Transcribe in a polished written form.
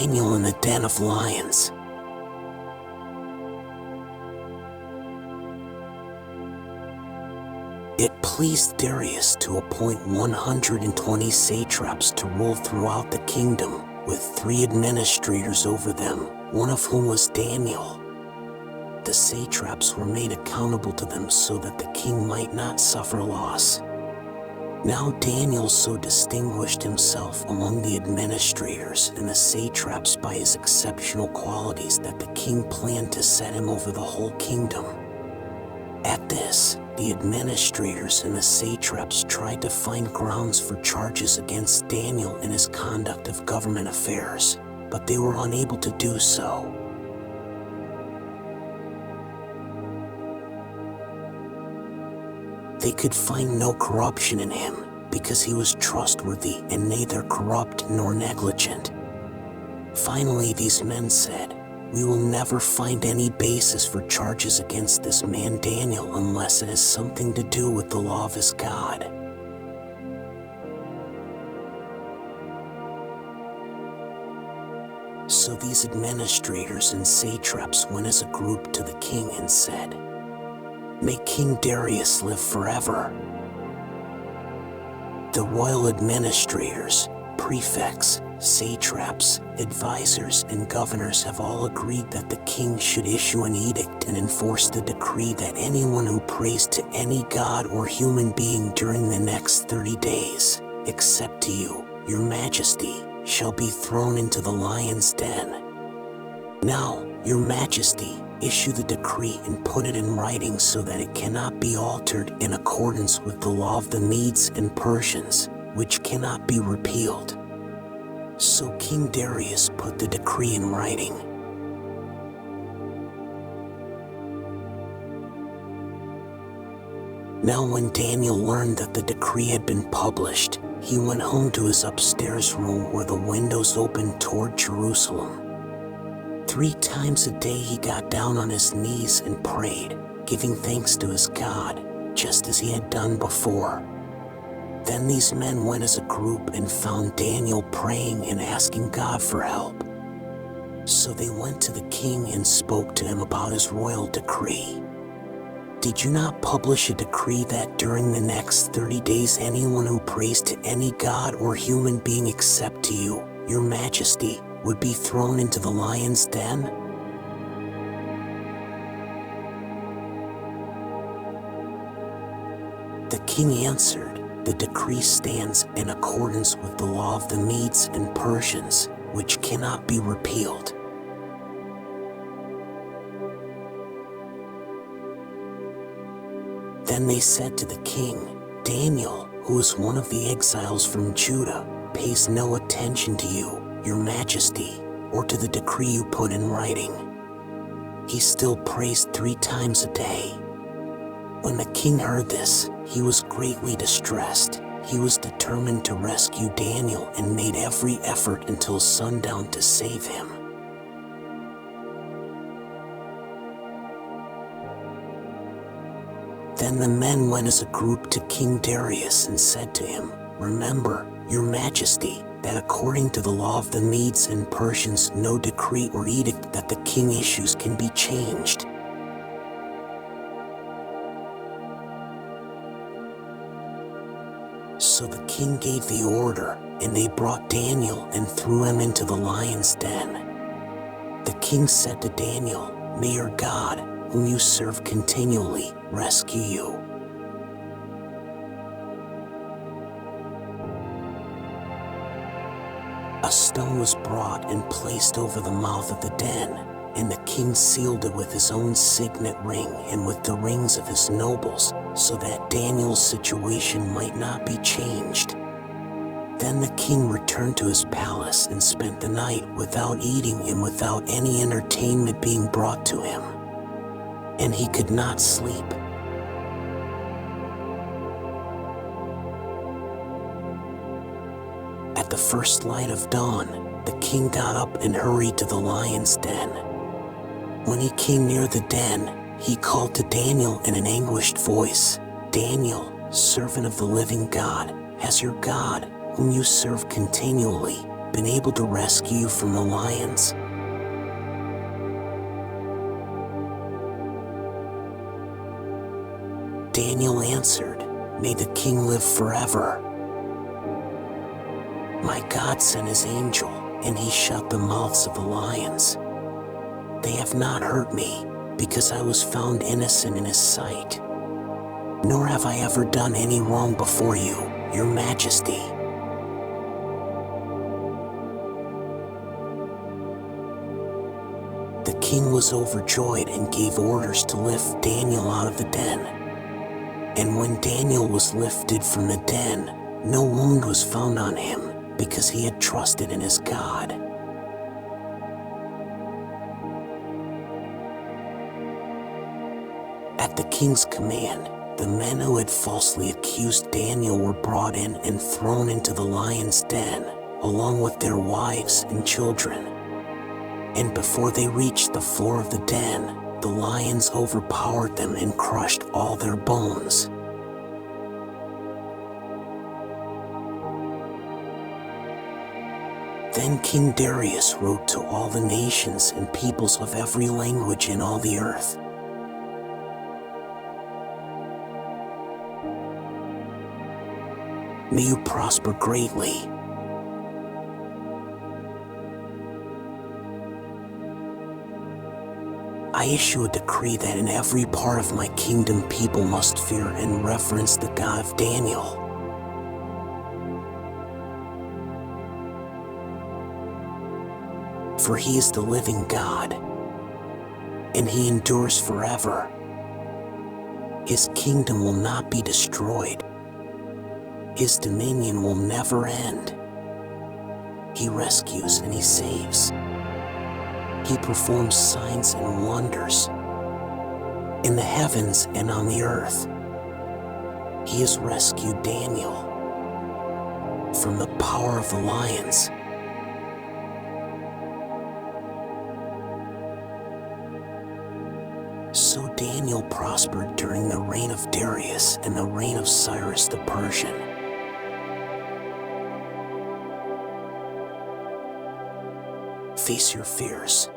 Daniel in the den of lions. It pleased Darius to appoint 120 satraps to rule throughout the kingdom, with 3 administrators over them, one of whom was Daniel. The satraps were made accountable to them so that the king might not suffer loss. Now Daniel so distinguished himself among the administrators and the satraps by his exceptional qualities that the king planned to set him over the whole kingdom. At this, the administrators and the satraps tried to find grounds for charges against Daniel in his conduct of government affairs, but they were unable to do so. They could find no corruption in him, because he was trustworthy and neither corrupt nor negligent. Finally, these men said, "We will never find any basis for charges against this man Daniel unless it has something to do with the law of his God." So these administrators and satraps went as a group to the king and said, "May King Darius live forever." The royal administrators, prefects, satraps, advisors, and governors have all agreed that the king should issue an edict and enforce the decree that anyone who prays to any god or human being during the next 30 days, except to you, your majesty, shall be thrown into the lion's den. Now, your majesty, issue the decree and put it in writing so that it cannot be altered in accordance with the law of the Medes and Persians, which cannot be repealed. So King Darius put the decree in writing. Now when Daniel learned that the decree had been published, he went home to his upstairs room where the windows opened toward Jerusalem. 3 times a day he got down on his knees and prayed, giving thanks to his God, just as he had done before. Then these men went as a group and found Daniel praying and asking God for help. So they went to the king and spoke to him about his royal decree. "Did you not publish a decree that during the next 30 days anyone who prays to any god or human being except to you, your majesty, would be thrown into the lion's den?" The king answered, "The decree stands in accordance with the law of the Medes and Persians, which cannot be repealed." Then they said to the king, "Daniel, who is one of the exiles from Judah, pays no attention to you, your majesty, or to the decree you put in writing. He still prays 3 times a day." When the king heard this, he was greatly distressed. He was determined to rescue Daniel and made every effort until sundown to save him. Then the men went as a group to King Darius and said to him, "Remember, your majesty, that according to the law of the Medes and Persians no decree or edict that the king issues can be changed." So the king gave the order, and they brought Daniel and threw him into the lion's den. The king said to Daniel, "May your God, whom you serve continually, rescue you." A stone was brought and placed over the mouth of the den, and the king sealed it with his own signet ring and with the rings of his nobles, so that Daniel's situation might not be changed. Then the king returned to his palace and spent the night without eating and without any entertainment being brought to him. And he could not sleep. At the first light of dawn, the king got up and hurried to the lion's den. When he came near the den, he called to Daniel in an anguished voice, "Daniel, servant of the living God, has your God, whom you serve continually, been able to rescue you from the lions?" Daniel answered, "May the king live forever. My God sent his angel, and he shut the mouths of the lions. They have not hurt me, because I was found innocent in his sight. Nor have I ever done any wrong before you, your majesty." The king was overjoyed and gave orders to lift Daniel out of the den. And when Daniel was lifted from the den, no wound was found on him, because he had trusted in his God. At the king's command, the men who had falsely accused Daniel were brought in and thrown into the lion's den, along with their wives and children. And before they reached the floor of the den, the lions overpowered them and crushed all their bones. Then King Darius wrote to all the nations and peoples of every language in all the earth. May you prosper greatly. I issue a decree that in every part of my kingdom people must fear and reverence the God of Daniel. For he is the living God, and he endures forever. His kingdom will not be destroyed. His dominion will never end. He rescues and he saves. He performs signs and wonders in the heavens and on the earth. He has rescued Daniel from the power of the lions. So Daniel prospered during the reign of Darius and the reign of Cyrus the Persian. Face your fears.